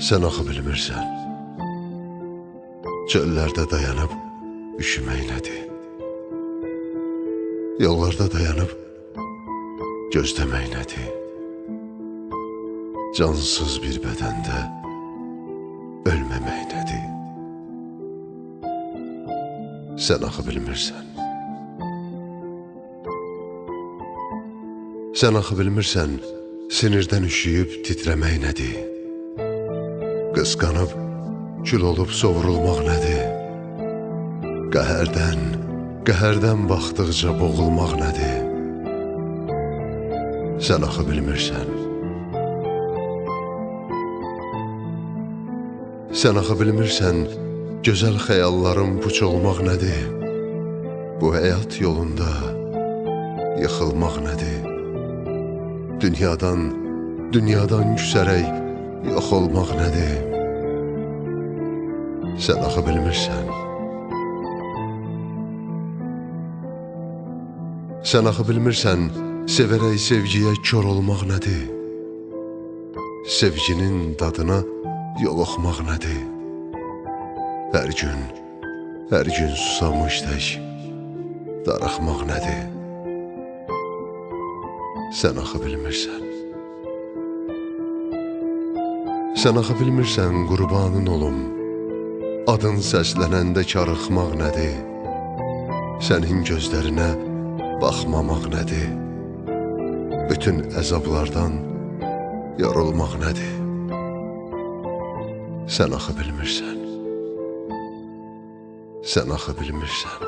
Sən axı bilmirsən, çöllərdə dayanıb üşümək nədir? Yollarda dayanıb gözləmək nədir? Cansız bir bədəndə ölməmək nədir? Sən axı bilmirsən. Sən axı bilmirsən, sinirdən üşüyüb titrəmək nədir? Qısqanıb, kül olub sovrulmaq nədir? Qəhərdən baxdıqca boğulmaq nədir? Sən axı bilmirsən. Sən axı bilmirsən, gözəl xəyallarım puç olmaq nədir? Bu həyat yolunda yıxılmaq nədir? Dünyadan küsərək yox olmaq nədir? Sən axı bilmirsən. Sən axı bilmirsən, sevərək sevgiyə kör olmaq nədir? Sevginin dadına yoluxmaq nədir? Hər gün susamış tək darıxmaq nədir? Sən axı bilmirsən. Sən axı bilmirsən, qurbanın olum, adın səslənəndə karıxmaq nədir? Sənin gözlərinə baxmamaq nədir? Bütün əzablardan yorulmaq nədir? Sən axı bilmirsən. Sən axı bilmirsən.